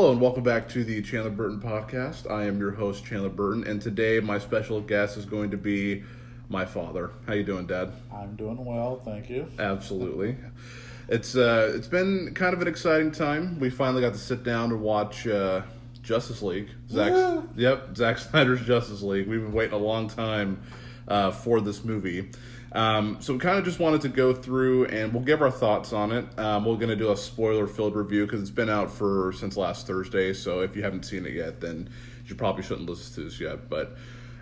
Hello and welcome back to the Chandler Burton Podcast. I am your host, Chandler Burton, and today my special guest is going to be my father. How you doing, Dad? I'm doing well, thank you. Absolutely. It's been kind of an exciting time. We finally got to sit down and watch Justice League. Zack Snyder's Justice League. We've been waiting a long time for this movie. So we kind of just wanted to go through and we'll give our thoughts on it. We're going to do a spoiler-filled review because it's been out since last Thursday. So if you haven't seen it yet, then you probably shouldn't listen to this yet. But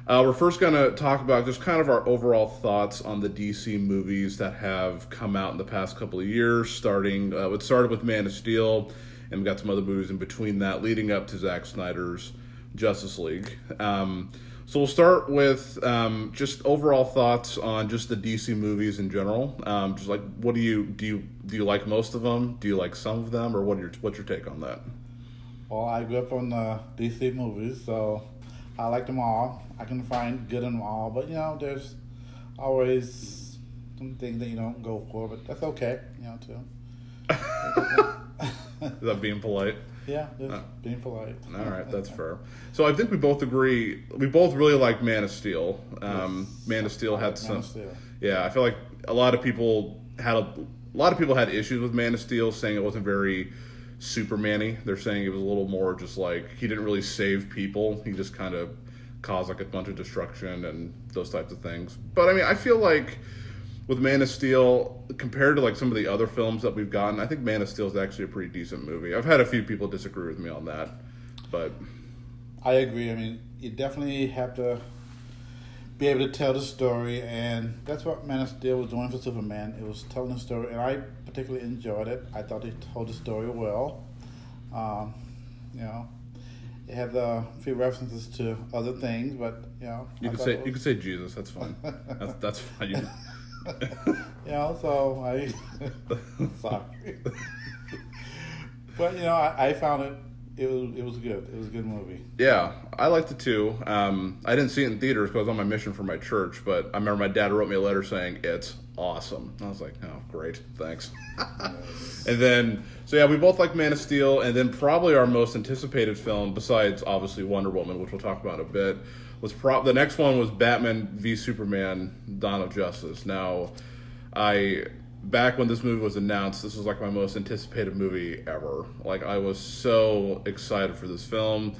we're first going to talk about just kind of our overall thoughts on the DC movies that have come out in the past couple of years. It started with Man of Steel, and we got some other movies in between that, leading up to Zack Snyder's Justice League. So we'll start with just overall thoughts on just the DC movies in general. Just like, what do you like most of them? Do you like some of them, or what's your take on that? Well, I grew up on the DC movies, so I like them all. I can find good in them all, but there's always some things that you don't go for, but that's okay, too. Is that being polite? Yeah, just being polite. All right, that's fair. So I think we both agree. We both really like Man of Steel. Yes. Man of Steel had some. Man of Steel. Yeah, I feel like a lot of people had issues with Man of Steel, saying it wasn't very Superman-y. They're saying it was a little more just like he didn't really save people. He just kind of caused like a bunch of destruction and those types of things. But I mean, I feel like with Man of Steel, compared to like some of the other films that we've gotten, I think Man of Steel is actually a pretty decent movie. I've had a few people disagree with me on that, but I agree. I mean, you definitely have to be able to tell the story, and that's what Man of Steel was doing for Superman. It was telling the story, and I particularly enjoyed it. I thought they told the story well. It had a few references to other things, but you could say Jesus. That's fine. That's fine. So I sorry, but I found it was good. It was a good movie. Yeah, I liked it too. I didn't see it in theaters because I was on my mission for my church, but I remember my dad wrote me a letter saying it's awesome. I was like, oh, great, thanks. Yes. And then, so yeah, we both like Man of Steel, and then probably our most anticipated film, besides obviously Wonder Woman, which we'll talk about in a bit, was the next one was Batman v Superman: Dawn of Justice. Now, back when this movie was announced, this was like my most anticipated movie ever. Like, I was so excited for this film.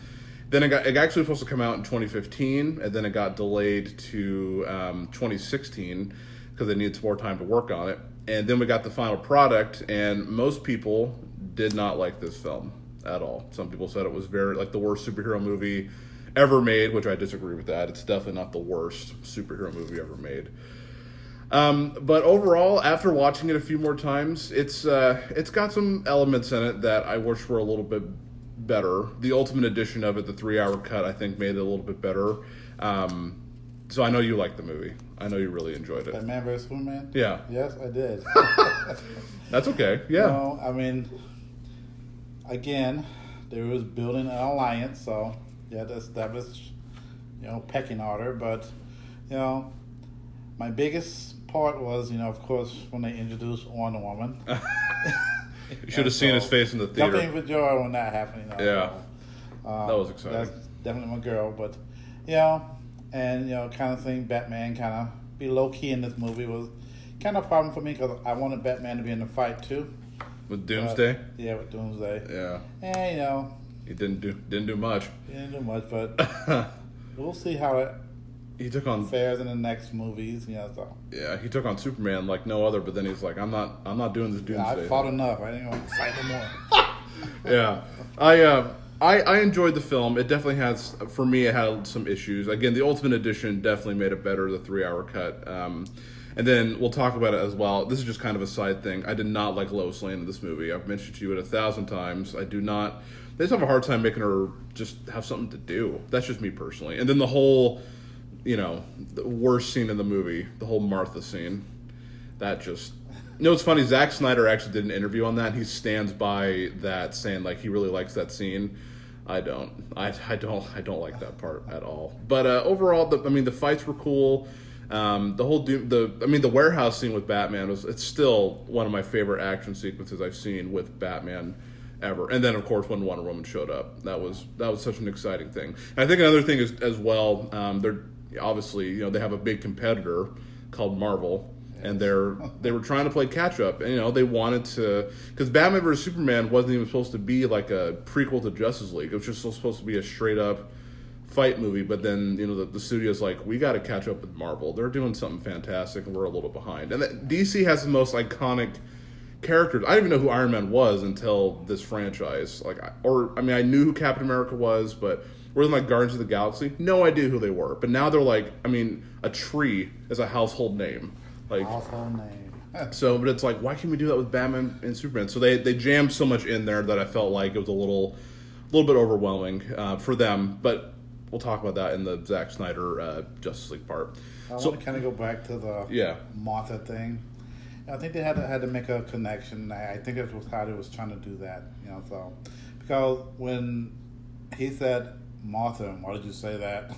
Then it actually was supposed to come out in 2015, and then it got delayed to 2016 because they needed some more time to work on it. And then we got the final product, and most people did not like this film at all. Some people said it was very like the worst superhero movie ever made, which I disagree with that. It's definitely not the worst superhero movie ever made. But overall, after watching it a few more times, it's got some elements in it that I wish were a little bit better. The Ultimate Edition of it, the 3-hour cut, I think made it a little bit better. So I know you liked the movie. I know you really enjoyed it. Batman vs Superman? Yeah. Yes, I did. That's okay. Yeah. I mean, again, they was building an alliance, so you had to establish, pecking order. But, my biggest part was, of course, when they introduced Wonder Woman. You should have seen his face in the theater. Jumping for joy when that happened. Yeah. That was exciting. That's definitely my girl. But, and, kind of seeing Batman kind of be low-key in this movie was kind of a problem for me because I wanted Batman to be in the fight, too. With Doomsday? With Doomsday. Yeah. And, he didn't do much. He didn't do much, but we'll see how it fares in the next movies. So. Yeah, he took on Superman like no other, but then he's like, I'm not doing this Doomsday. I fought enough. I didn't want to fight no Yeah. more. I enjoyed the film. It definitely has, for me, it had some issues. Again, the Ultimate Edition definitely made it better, the 3-hour cut. And then we'll talk about it as well. This is just kind of a side thing. I did not like Lois Lane in this movie. I've mentioned to you it 1,000 times. I do not. They just have a hard time making her just have something to do. That's just me personally. And then the whole, the worst scene in the movie, the whole Martha scene, that just... it's funny. Zack Snyder actually did an interview on that. He stands by that, saying like he really likes that scene. I don't. I don't like that part at all. But overall, the fights were cool. The warehouse scene with Batman it's still one of my favorite action sequences I've seen with Batman. ever. And then, of course, when Wonder Woman showed up, that was such an exciting thing. And I think another thing is as well. They're obviously they have a big competitor called Marvel. And they were trying to play catch up, and they wanted to, because Batman vs Superman wasn't even supposed to be like a prequel to Justice League. It was just supposed to be a straight up fight movie. But then the studio's like, we got to catch up with Marvel. They're doing something fantastic, and we're a little behind. And DC has the most iconic characters. I didn't even know who Iron Man was until this franchise. I knew who Captain America was, but were like Guardians of the Galaxy, no idea who they were. But now they're like, a tree is a household name. Household name. So, but it's like, why can't we do that with Batman and Superman? So they jammed so much in there that I felt like it was a little bit overwhelming for them. But we'll talk about that in the Zack Snyder Justice League part. I want to kind of go back to the Martha thing. I think they had to make a connection. I think that's how they was trying to do that. So because when he said Martha, why did you say that?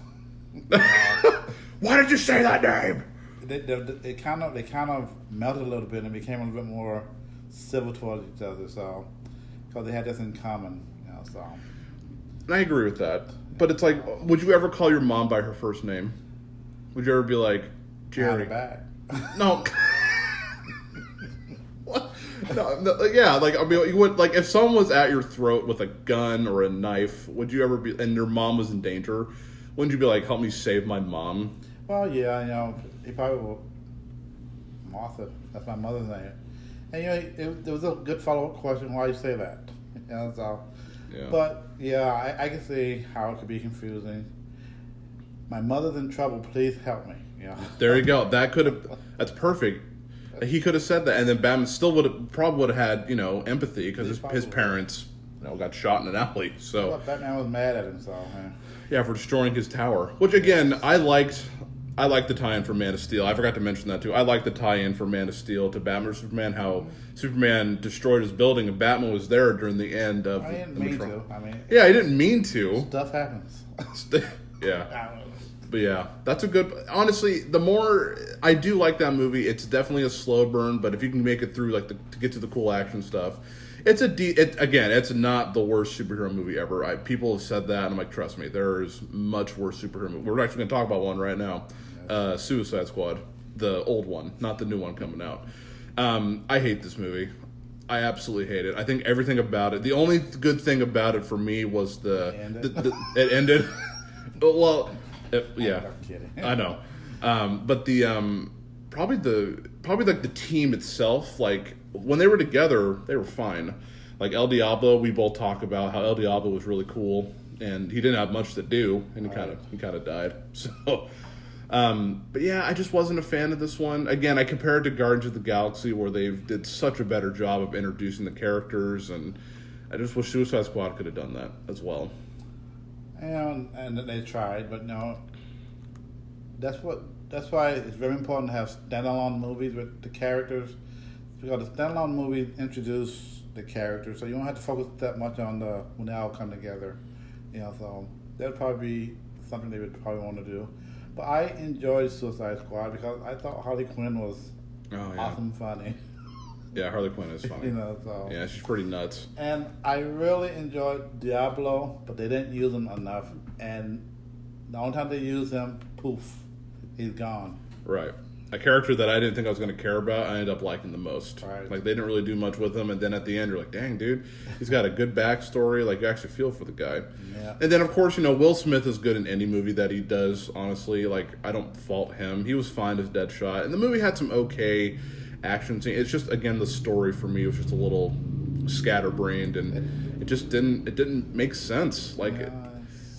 Why did you say that name? They kind of melted a little bit and became a little bit more civil towards each other. So because they had this in common, So and I agree with that. But it's like, would you ever call your mom by her first name? Would you ever be like, Jerry? Back. No. What? No, yeah, you would, if someone was at your throat with a gun or a knife, would you ever be, and your mom was in danger, wouldn't you be like, help me save my mom? Well, yeah, he probably will. Martha, that's my mother's name. And, it was a good follow-up question, why you say that? So. Yeah. But, yeah, I can see how it could be confusing. My mother's in trouble, please help me. There you go. That's perfect. He could have said that, and then Batman still would have had, empathy, because his parents, got shot in an alley. So well, Batman was mad at him, so. Yeah, for destroying his tower. Which, again, I liked the tie-in for Man of Steel. I forgot to mention that, too. I liked the tie-in for Man of Steel to Batman vs Superman, how Superman destroyed his building, and Batman was there during the end of I didn't mean to. Yeah, he didn't mean to. Stuff happens. Yeah. But yeah, that's a good. Honestly, the more I do like that movie, it's definitely a slow burn. But if you can make it through, to get to the cool action stuff, it's not the worst superhero movie ever. People have said that, and I'm like, trust me, there's much worse superhero movies. We're actually going to talk about one right now, Suicide Squad, the old one, not the new one coming out. I hate this movie. I absolutely hate it. I think everything about it. The only good thing about it for me was it ended. Well. Yeah, I'm kidding. I know, but probably the team itself, when they were together, they were fine. El Diablo, we both talk about how El Diablo was really cool, and he didn't have much to do, and he kind of died. So, but yeah, I just wasn't a fan of this one. Again, I compare it to Guardians of the Galaxy, where they did such a better job of introducing the characters, and I just wish Suicide Squad could have done that as well. And they tried, but no. That's why it's very important to have standalone movies with the characters, because the standalone movies introduce the characters, so you don't have to focus that much on when they all come together. So that'd probably be something they would probably want to do. But I enjoyed Suicide Squad because I thought Harley Quinn was awesome, funny. Yeah, Harley Quinn is funny. So. Yeah, she's pretty nuts. And I really enjoyed Diablo, but they didn't use him enough. And the only time they used him, poof, he's gone. Right. A character that I didn't think I was going to care about, I ended up liking the most. Right. They didn't really do much with him, and then at the end, you're like, dang, dude, he's got a good backstory. You actually feel for the guy. Yeah. And then, of course, Will Smith is good in any movie that he does, honestly. I don't fault him. He was fine as Deadshot. And the movie had some okay action scene. It's just, again, the story for me was just a little scatterbrained, and it just didn't make sense.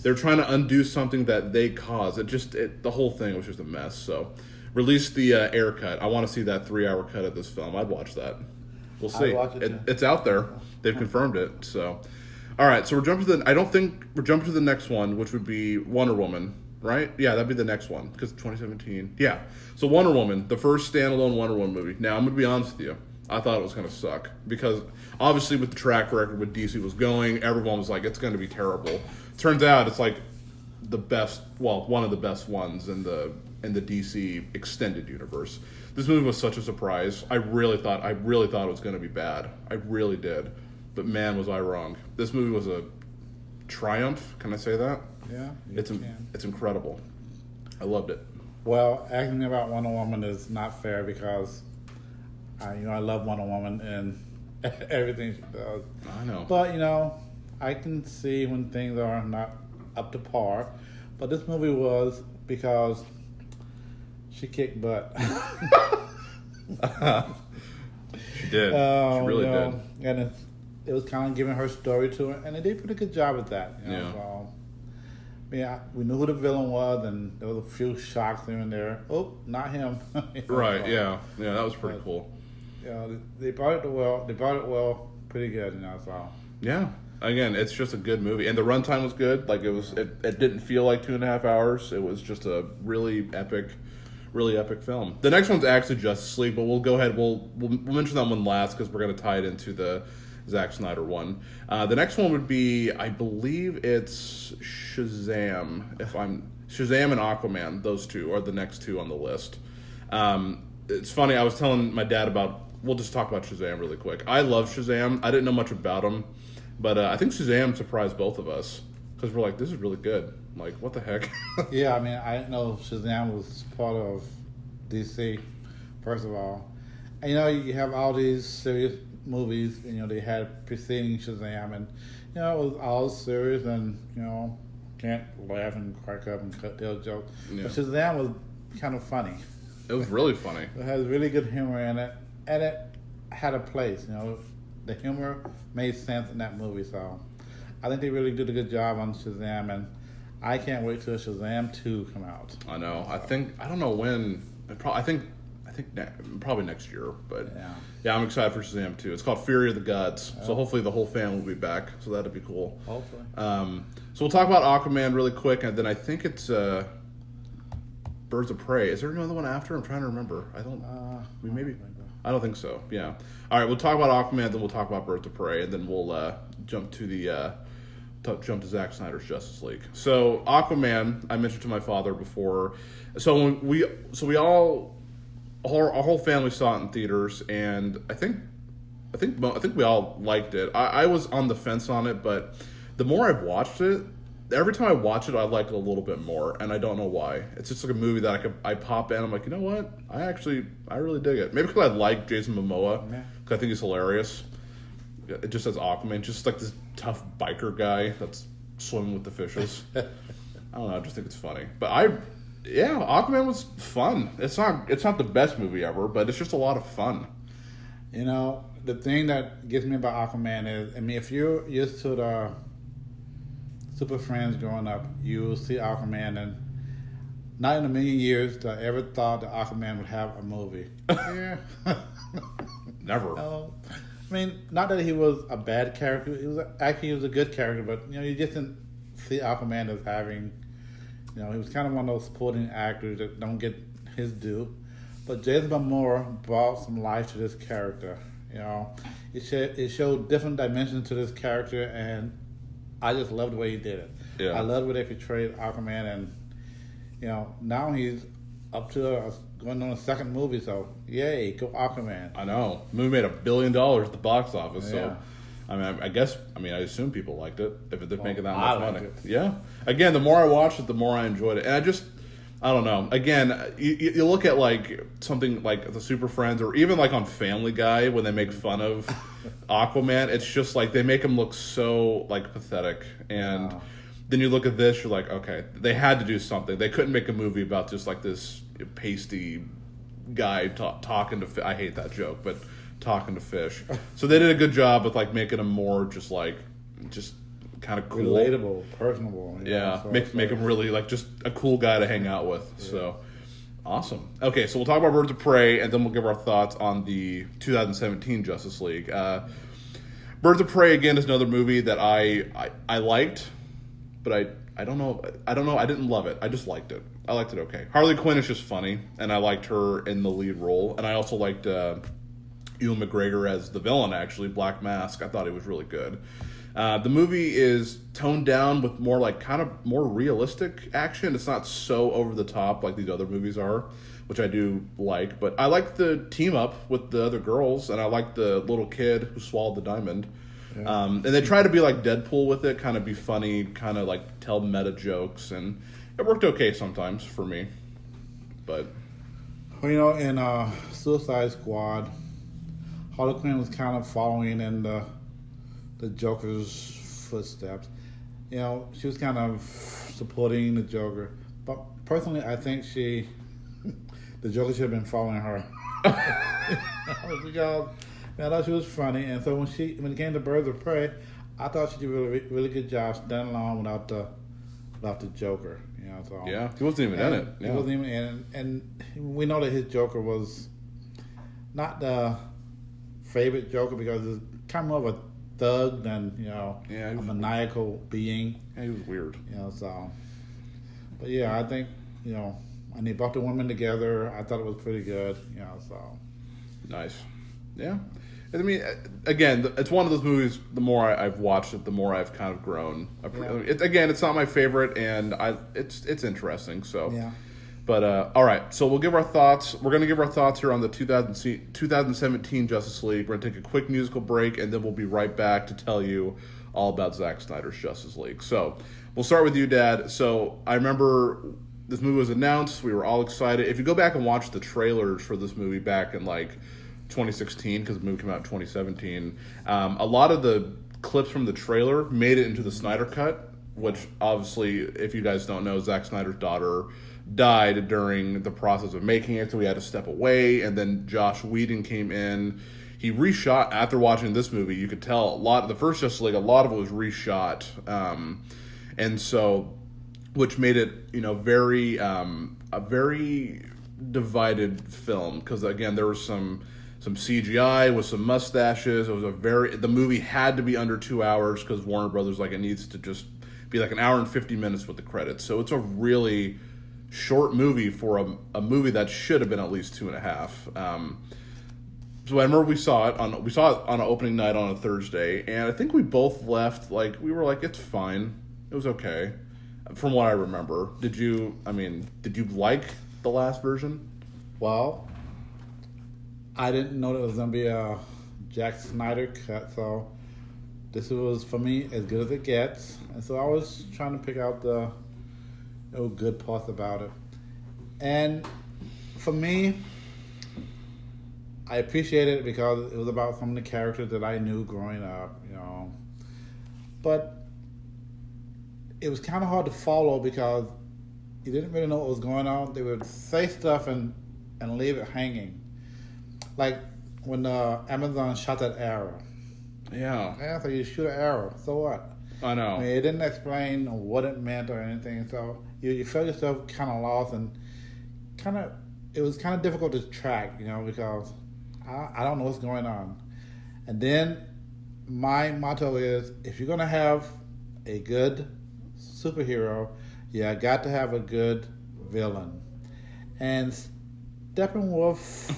They're trying to undo something that they caused. The whole thing was just a mess. So, release the air cut. I want to see that 3-hour cut of this film. I'd watch that. We'll see. It's out there. They've confirmed it. So, all right. So we're jumping to the next one, which would be Wonder Woman. Right? Yeah, that'd be the next one because 2017. Yeah. So Wonder Woman, the first standalone Wonder Woman movie. Now I'm gonna be honest with you. I thought it was gonna suck because obviously with the track record with DC was going, everyone was like, it's gonna be terrible. Turns out it's the best. Well, one of the best ones in the DC extended universe. This movie was such a surprise. I really thought it was gonna be bad. I really did. but man, was I wrong. This movie was a triumph. Can I say that? Yeah, it's incredible. I loved it. Well, asking about Wonder Woman is not fair because I love Wonder Woman and everything she does. I know. But, I can see when things are not up to par. But this movie was because she kicked butt. She did. She really did. And it was kind of giving her story to her, and they did a pretty good job at that. Yeah. So, we knew who the villain was, and there was a few shocks here and there. Oh, not him. Right. Yeah. That was pretty cool. They brought it well. They brought it well, pretty good. So. Yeah. Again, it's just a good movie, and the runtime was good. Like it didn't feel like 2.5 hours. It was just a really epic film. The next one's actually Justice League, but we'll go ahead. We'll mention that one last because we're going to tie it into the Zack Snyder one. The next one would be, I believe it's Shazam. Shazam and Aquaman. Those two are the next two on the list. It's funny. I was telling my dad about. We'll just talk about Shazam really quick. I love Shazam. I didn't know much about him, but I think Shazam surprised both of us because we're like, this is really good. Like, what the heck? Yeah, I didn't know Shazam was part of DC, first of all. And, you have all these serious movies, they had preceding Shazam, and, it was all serious and, can't laugh and crack up and tell jokes. Yeah. But Shazam was kind of funny. It was really funny. It has really good humor in it, and it had a place, The humor made sense in that movie, so I think they really did a good job on Shazam, and I can't wait till Shazam 2 come out. I know. I don't know when. I think probably next year. But yeah, I'm excited for Shazam 2. It's called Fury of the Gods. So hopefully the whole family will be back. So that'd be cool. Hopefully. So we'll talk about Aquaman really quick, and then I think it's Birds of Prey. Is there another one after? I'm trying to remember. I don't. I don't think so. Yeah. All right. We'll talk about Aquaman, then we'll talk about Birds of Prey, and then we'll jump to Zack Snyder's Justice League. So Aquaman, I mentioned to my father before. So our whole family saw it in theaters, and I think we all liked it. I was on the fence on it, but the more I've watched it, every time I watch it, I like it a little bit more, and I don't know why. It's just like a movie that I pop in. I'm like, you know what? I really dig it. Maybe because I like Jason Momoa, because I think he's hilarious. It just says Aquaman, just like this tough biker guy that's swimming with the fishes. I don't know. I just think it's funny. But Aquaman was fun. It's not the best movie ever, but it's just a lot of fun. The thing that gets me about Aquaman is, if you're used to the Super Friends growing up, you see Aquaman, and not in a million years did I ever thought that Aquaman would have a movie. Yeah. Never. No. Not that he was a bad character. He was a good character, but you just didn't see Aquaman as having. He was kind of one of those supporting actors that don't get his due. But Jason Momoa brought some life to this character. It showed different dimensions to this character, and I just loved the way he did it. Yeah. I loved the way they portrayed Aquaman, and now he's up to going on a second movie, so yay, go Aquaman. I know. The movie made $1 billion at the box office, so I assume people liked it if they're making that much money. Yeah. Again, the more I watched it, the more I enjoyed it. And I don't know. Again, you look at like something like the Super Friends, or even like on Family Guy when they make fun of Aquaman, it's just like they make him look so like pathetic. And then you look at this, you're like, okay, they had to do something. They couldn't make a movie about just like this pasty guy talking to. I hate that joke, but talking to fish. So they did a good job with like making him more just kind of cool, relatable, personable. Yeah, make him really like just a cool guy to hang out with. Yeah. So awesome. Okay, so we'll talk about Birds of Prey, and then we'll give our thoughts on the 2017 Justice League. Birds of Prey again is another movie that I liked, but I don't know. I didn't love it. I just liked it. I liked it okay. Harley Quinn is just funny, and I liked her in the lead role, and I also liked Ewan McGregor as the villain. Actually, Black Mask. I thought he was really good. The movie is toned down with more like kind of more realistic action. It's not so over the top like these other movies are, which I do like. But I like the team up with the other girls, and I like the little kid who swallowed the diamond. And they try to be like Deadpool with it, kind of be funny, kind of like tell meta jokes, and it worked okay sometimes for me. But well, in Suicide Squad, Harley Quinn was kind of following in the Joker's footsteps. She was kind of supporting the Joker, but personally, I think the Joker should have been following her. Because I thought she was funny, and so when it came to Birds of Prey, I thought she did a really, really good job standing alone without the Joker. So yeah, he wasn't even in it. Yeah. He wasn't even in it, and we know that his Joker was not the favorite Joker because it's kind of more of a thug than a maniacal being. Yeah, he was weird. So, but yeah, I think and they brought the women together. I thought it was pretty good. So nice. Yeah. I mean, again, it's one of those movies. The more I've watched it, the more I've kind of grown. It's not my favorite, and it's interesting. So, yeah. But all right, so we'll give our thoughts. We're going to give our thoughts here on the 2017 Justice League. We're going to take a quick musical break, and then we'll be right back to tell you all about Zack Snyder's Justice League. So we'll start with you, Dad. So I remember this movie was announced. We were all excited. If you go back and watch the trailers for this movie back in 2016, because the movie came out in 2017, a lot of the clips from the trailer made it into the Snyder Cut, which obviously, if you guys don't know, Zack Snyder's daughter died during the process of making it, so we had to step away, and then Josh Whedon came in. He reshot, after watching this movie, you could tell the first Justice League, a lot of it was reshot, and so, which made it, a very divided film, because again, there was some CGI with some mustaches. It was the movie had to be under 2 hours because Warner Brothers it needs to just be an hour and 50 minutes with the credits. So it's a really short movie for a movie that should have been at least 2.5. So I remember we saw it on an opening night on a Thursday, and I think we both left we were it's fine. It was okay, from what I remember. Did you like the last version? Well, I didn't know that it was going to be a Zack Snyder cut, so this was, for me, as good as it gets. And so I was trying to pick out the good parts about it. And for me, I appreciated it because it was about some of the characters that I knew growing up, But it was kind of hard to follow because you didn't really know what was going on. They would say stuff and leave it hanging. Like when Amazon shot that arrow. Yeah. Yeah, so you shoot an arrow. So what? I know. It didn't explain what it meant or anything. So you felt yourself kind of lost, and it was kind of difficult to track, because I don't know what's going on. And then my motto is, if you're going to have a good superhero, you got to have a good villain. And Steppenwolf...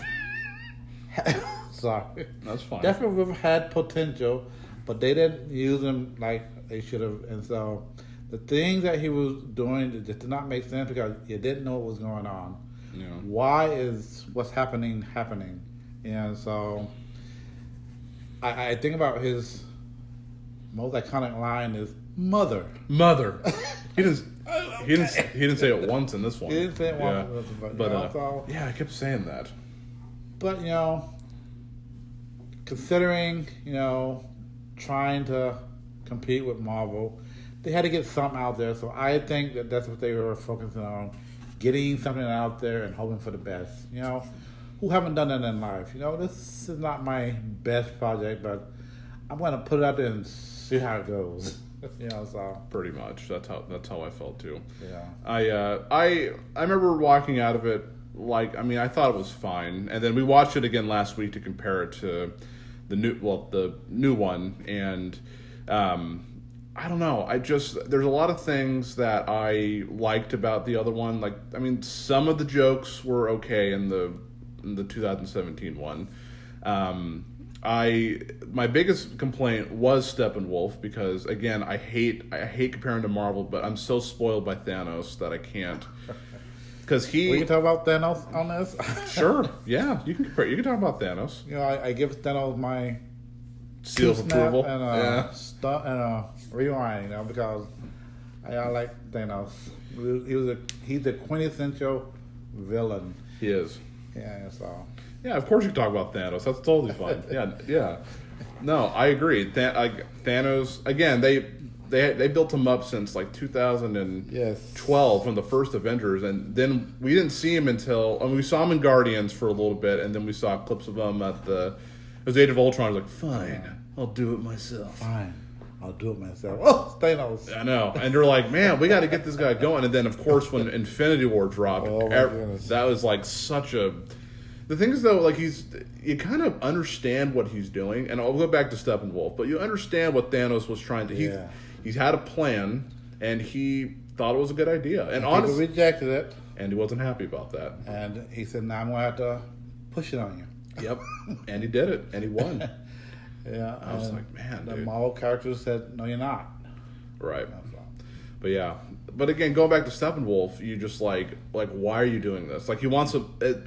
Sorry. That's fine. Steppenwolf had potential, but they didn't use him like they should have. And so the things that he was doing just did not make sense because you didn't know what was going on. Yeah. Why is what's happening? So I think about his most iconic line is "Mother." He didn't say it once in this one. He didn't say it once, but I kept saying that. But considering trying to compete with Marvel, they had to get something out there. So I think that's what they were focusing on, getting something out there and hoping for the best. Who haven't done that in life? This is not my best project, but I'm going to put it out there and see how it goes. So pretty much that's how I felt too. Yeah. I remember walking out of it I thought it was fine, and then we watched it again last week to compare it to the new one, and I don't know. There's a lot of things that I liked about the other one. Some of the jokes were okay in the 2017 one. My biggest complaint was Steppenwolf because again I hate comparing to Marvel, but I'm so spoiled by Thanos that I can't. Because we can talk about Thanos on this. Sure, yeah, you can talk about Thanos. I give Thanos my seal of approval. And a rewind, because I like Thanos. He's a quintessential villain. He is. Yeah, so. Yeah, of course you talk about Thanos. That's totally fine. Yeah. No, I agree. Thanos, again, they built him up since like 2012 from the first Avengers, and then we didn't see him until we saw him in Guardians for a little bit, and then we saw clips of him it was Age of Ultron. I was like, fine, I'll do it myself. Fine, I'll do it myself. Oh, Thanos. I know. And they're like, man, we got to get this guy going. And then, of course, when Infinity War dropped, that was like such a... The thing is, though, like you kind of understand what he's doing. And I'll go back to Steppenwolf, but you understand what Thanos was trying to... He had a plan, and he thought it was a good idea. And honestly, people rejected it. And he wasn't happy about that. And he said, now I'm going to have to push it on you. Yep. And he did it. And he won. Yeah. I was like, man, the dude. Marvel characters said, no, you're not. Right. But yeah. But again, going back to Steppenwolf, you just like why are you doing this? Like he wants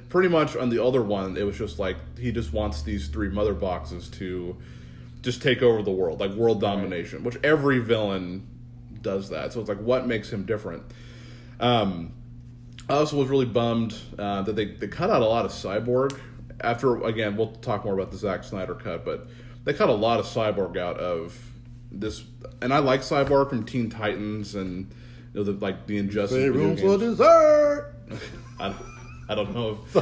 pretty much on the other one, it was just like he just wants these 3 mother boxes to just take over the world, like world domination, which every villain does that. So it's like, what makes him different? I also was really bummed that they cut out a lot of Cyborg. After, again, we'll talk more about the Zack Snyder cut, but they cut a lot of Cyborg out of this. And I like Cyborg from Teen Titans and the Injustice. Say room for dessert. I don't know if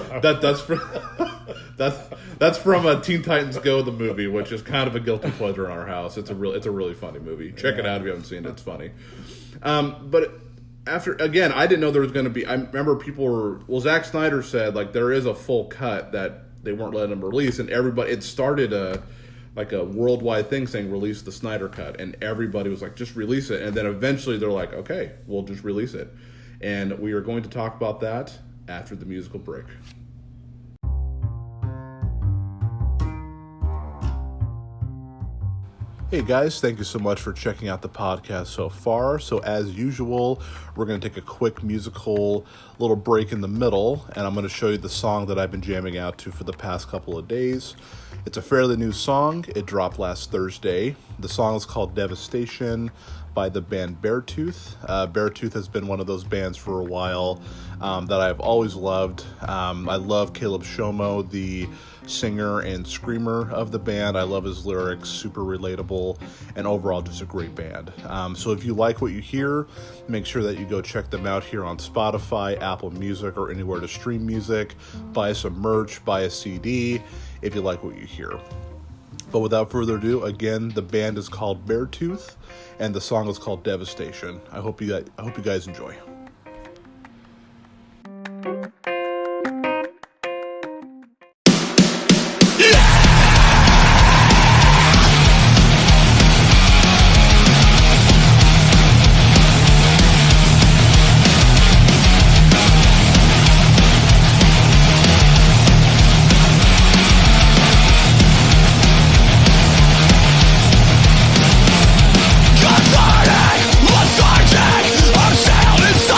that's from a Teen Titans Go the movie, which is kind of a guilty pleasure in our house. It's a really funny movie. Check it out if you haven't seen it. It's funny. But after, again, I didn't know there was going to be. I remember Zack Snyder said like there is a full cut that they weren't letting him release, and everybody, it started a worldwide thing saying release the Snyder cut, and everybody was like just release it, and then eventually they're like, okay, we'll just release it, and we are going to talk about that after the musical break. Hey guys, thank you so much for checking out the podcast so far. So as usual, we're going to take a quick musical little break in the middle, and I'm going to show you the song that I've been jamming out to for the past couple of days. It's a fairly new song. It dropped last Thursday. The song is called Devastation by the band Beartooth. Beartooth has been one of those bands for a while that I've always loved. I love Caleb Shomo, the singer and screamer of the band. I love his lyrics, super relatable, and overall just a great band. So if you like what you hear, make sure that you go check them out here on Spotify, Apple Music, or anywhere to stream music. Buy some merch, buy a CD if you like what you hear. But without further ado, again, the band is called Beartooth, and the song is called Devastation. I hope you guys enjoy. Lethargic, I'm sailed inside.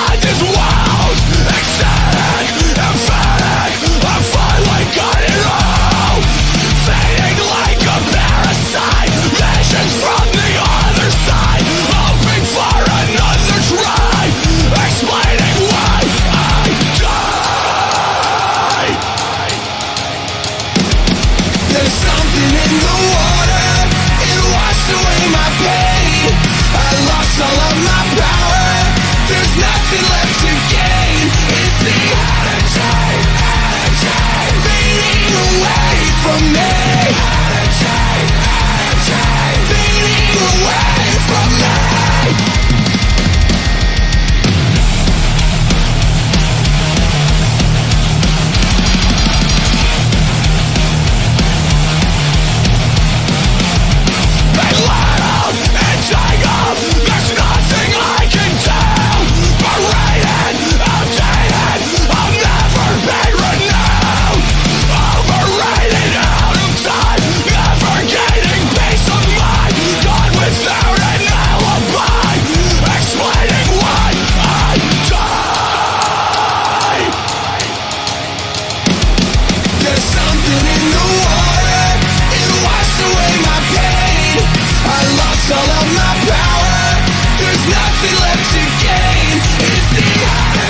nothing left to gain. Is the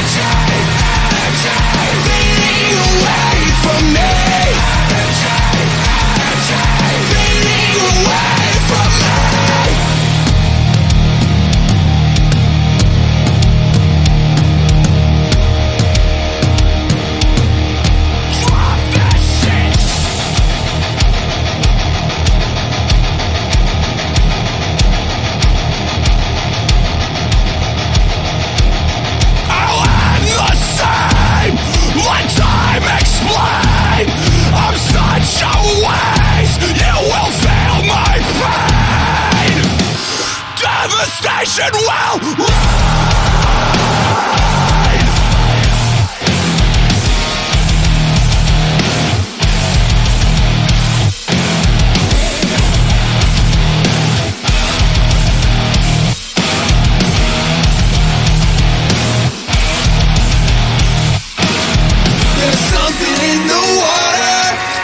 energy fading away from me? Fading away from me. Drop that shit. I'll end the same. Let time explain. I'm such a waste. You will feel my pain. Devastation will reign. There's something in the water,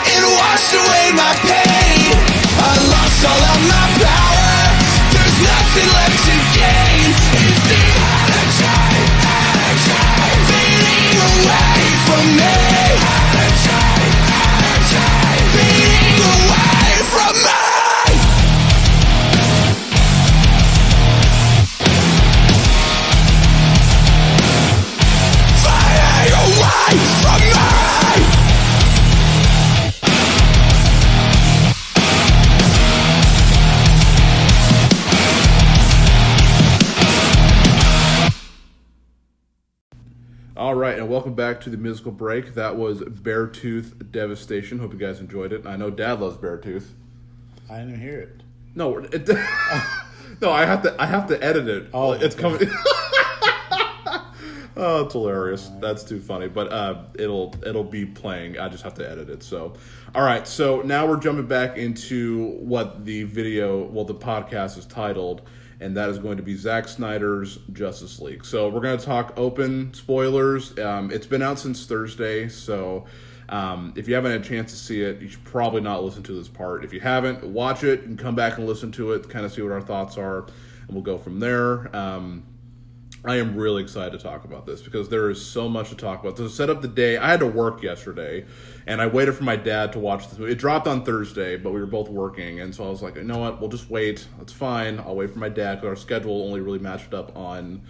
it washed away my pain. I lost all of my power, there's nothing left to gain. Is the energy fading away from me? Fading away from me. Fading away from me. All right, and welcome back to the musical break. That was Beartooth Devastation. Hope you guys enjoyed it. I know Dad loves Beartooth. I didn't hear it. No, no, I have to edit it. Oh, it's okay. coming. Oh, it's hilarious. That's too funny. But it'll be playing. I just have to edit it. So, all right. So now we're jumping back into what the podcast is titled, and that is going to be Zack Snyder's Justice League. So we're going to talk open spoilers. It's been out since Thursday, so if you haven't had a chance to see it, you should probably not listen to this part. If you haven't, watch it and come back and listen to it, kind of see what our thoughts are, and we'll go from there. I am really excited to talk about this because there is so much to talk about. To set up the day, I had to work yesterday, and I waited for my dad to watch this movie. It dropped on Thursday, but we were both working, and so I was like, you know what, we'll just wait. That's fine. I'll wait for my dad because our schedule only really matched up on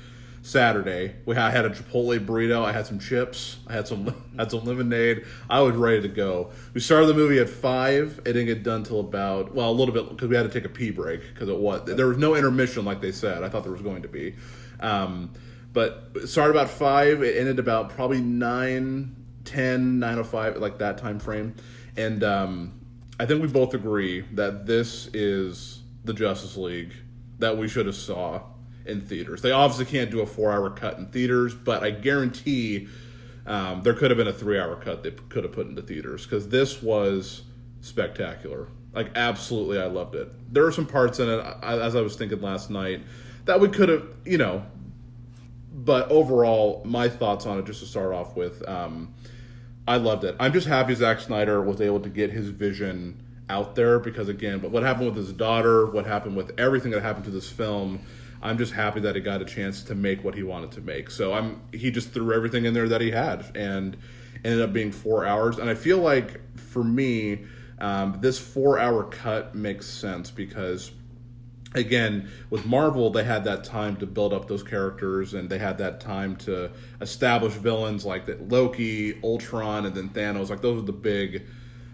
Saturday. I had a Chipotle burrito. I had some chips. I had some lemonade. I was ready to go. We started the movie at 5. It didn't get done till about, a little bit, because we had to take a pee break because there was no intermission like they said. I thought there was going to be. But it started about 5. It ended about probably 9:10, 9:05, like that time frame. And I think we both agree that this is the Justice League that we should have saw in theaters. They obviously can't do a 4-hour cut in theaters, but I guarantee there could have been a 3-hour cut they could have put into theaters, because this was spectacular. Like, absolutely, I loved it. There were some parts in it, as I was thinking last night, that we could have, but overall, my thoughts on it, just to start off with, I loved it. I'm just happy Zack Snyder was able to get his vision out there, because again, but what happened with his daughter, what happened with everything that happened to this film, I'm just happy that he got a chance to make what he wanted to make. So he just threw everything in there that he had, and ended up being 4 hours. And I feel like, for me, this 4-hour cut makes sense because, again, with Marvel, they had that time to build up those characters, and they had that time to establish villains like Loki, Ultron, and then Thanos. Like, those are the big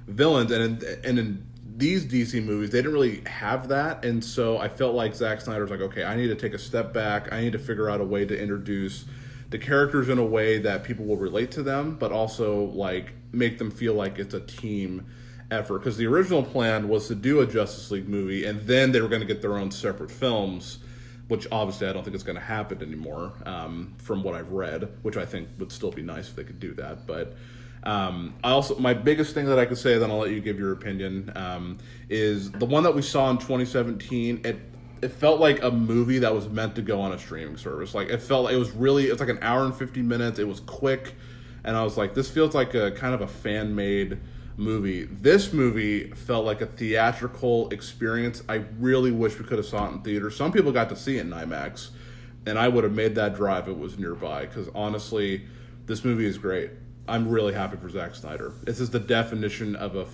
villains. And in these DC movies, they didn't really have that. And so I felt like Zack Snyder was like, okay, I need to take a step back. I need to figure out a way to introduce the characters in a way that people will relate to them, but also like make them feel like it's a team effort. Because the original plan was to do a Justice League movie, and then they were going to get their own separate films, which obviously I don't think is going to happen anymore, from what I've read, which I think would still be nice if they could do that. But my biggest thing that I could say, then I'll let you give your opinion, is the one that we saw in 2017. It felt like a movie that was meant to go on a streaming service. Like, it's like an hour and 50 minutes. It was quick, and I was like, this feels like a kind of a fan-made movie. This movie felt like a theatrical experience. I really wish we could have saw it in theaters. Some people got to see it in IMAX, and I would have made that drive if it was nearby, because honestly, this movie is great. I'm really happy for Zack Snyder. This is the definition of a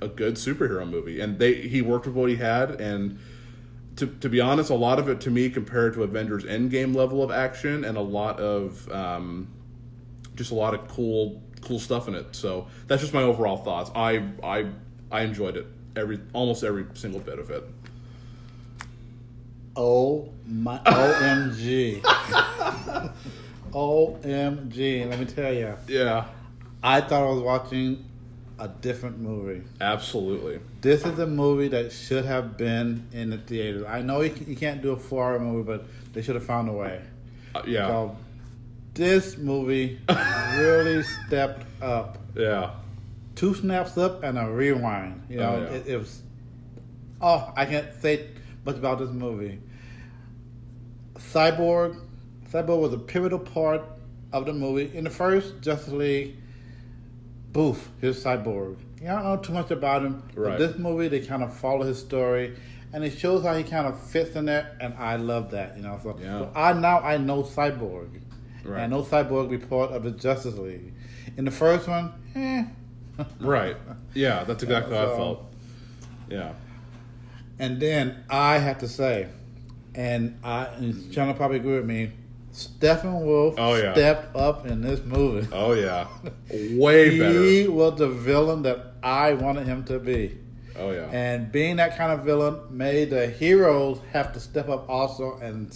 good superhero movie, and he worked with what he had, and to be honest, a lot of it to me compared to Avengers Endgame level of action, and a lot of just a lot of cool stuff in it. So that's just my overall thoughts. I enjoyed it, almost every single bit of it. Oh my OMG. OMG, let me tell you. Yeah. I thought I was watching a different movie. Absolutely. This is a movie that should have been in the theaters. I know you can't do a 4-hour movie, but they should have found a way. Yeah. So this movie really stepped up. Yeah. 2 snaps up and a rewind. You know, yeah. it was. Oh, I can't say much about this movie. Cyborg was a pivotal part of the movie. In the first Justice League, boof, here's Cyborg. You don't know too much about him. Right. But this movie, they kind of follow his story, and it shows how he kind of fits in there, and I love that. You know, so I know Cyborg. Right. I know Cyborg be part of the Justice League. In the first one, Right. Yeah, that's exactly how I felt. Yeah. And then I have to say, and Chandler probably agree with me, Steppenwolf stepped up in this movie. Oh, yeah. Way better. He was the villain that I wanted him to be. Oh, yeah. And being that kind of villain made the heroes have to step up also. And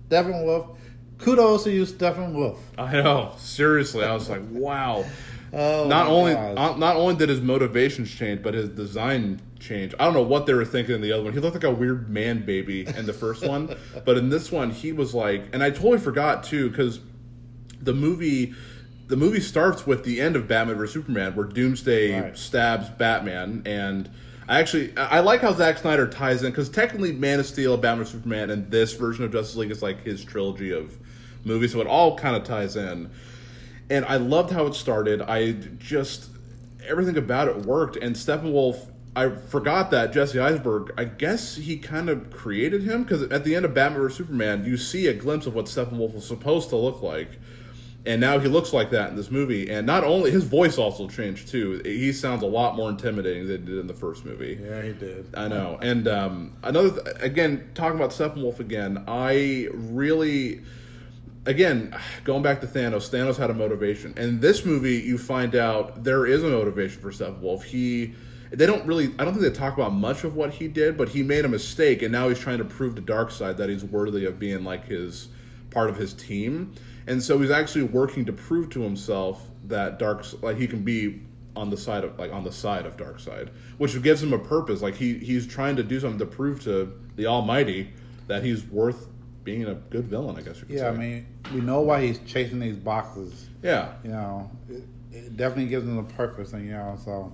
Steppenwolf, kudos to you, Steppenwolf. I know. Seriously, I was like, wow. Oh, not only did his motivations change, but his design changed. I don't know what they were thinking in the other one. He looked like a weird man baby in the first one, but in this one, he was like, and I totally forgot too, because the movie starts with the end of Batman vs Superman, where Doomsday stabs Batman, and I like how Zack Snyder ties in, because technically Man of Steel, Batman vs Superman, and this version of Justice League is like his trilogy of movies, so it all kind of ties in. And I loved how it started. Everything about it worked. And Steppenwolf, I forgot that Jesse Eisenberg, I guess he kind of created him, because at the end of Batman vs Superman, you see a glimpse of what Steppenwolf was supposed to look like. And now he looks like that in this movie. And not only, his voice also changed too. He sounds a lot more intimidating than he did in the first movie. Yeah, he did. I know. And again, talking about Steppenwolf again, Again, going back to Thanos had a motivation. And in this movie, you find out there is a motivation for Steppenwolf. I don't think they talk about much of what he did, but he made a mistake, and now he's trying to prove to Darkseid that he's worthy of being like part of his team. And so he's actually working to prove to himself that he can be on the side of Darkseid, which gives him a purpose. Like he's trying to do something to prove to the Almighty that he's worth being a good villain, I guess you could say. Yeah, I mean, we know why he's chasing these boxes. Yeah. You know, it definitely gives him a purpose, and, you know, so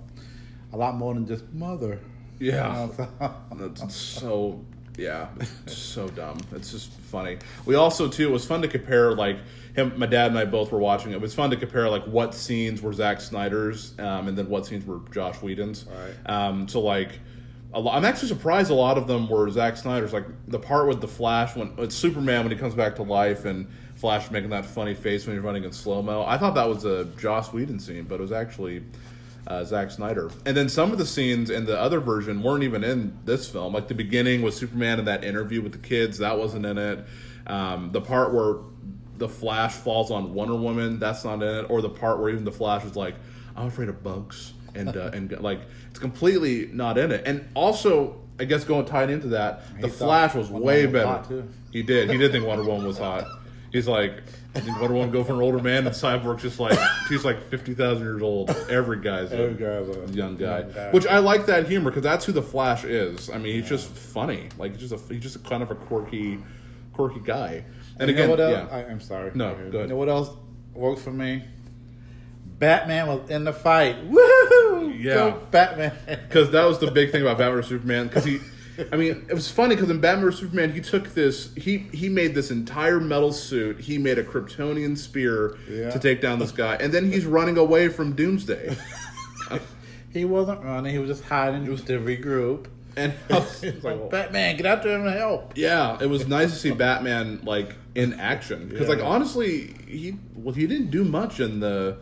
a lot more than just mother. Yeah. You know, That's so, yeah, it's so dumb. It's just funny. We also, too, it was fun to compare, like, my dad and I both were watching it. It was fun to compare, like, what scenes were Zack Snyder's and then what scenes were Josh Whedon's. Right. So, like, I'm actually surprised a lot of them were Zack Snyder's. Like the part with the Flash, when it's Superman when he comes back to life, and Flash making that funny face when he's running in slow mo. I thought that was a Joss Whedon scene, but it was actually Zack Snyder. And then some of the scenes in the other version weren't even in this film. Like the beginning with Superman and that interview with the kids, that wasn't in it. The part where the Flash falls on Wonder Woman, that's not in it. Or the part where even the Flash was like, "I'm afraid of bugs." And like it's completely not in it. And also, I guess tied into that, the Flash was way better. He did think Wonder Woman was hot. He's like, did Wonder Woman go for an older man? And Cyborg's just like, she's like 50,000 years old. Every guy's a young guy. Which I like that humor, because that's who the Flash is. I mean, he's just funny. Like he's just a kind of a quirky guy. And you again, know what else? I'm sorry. No, go ahead. You know what else works for me? Batman was in the fight. Woohoo! Yeah. Go Batman. Because that was the big thing about Batman vs Superman. Because it was funny because in Batman vs Superman, he took this, he made this entire metal suit. He made a Kryptonian spear to take down this guy, and then he's running away from Doomsday. He wasn't running. He was just hiding. He was to regroup. And I was like, well, Batman, get out there and help. yeah, it was nice to see Batman like in action because like honestly, he didn't do much in the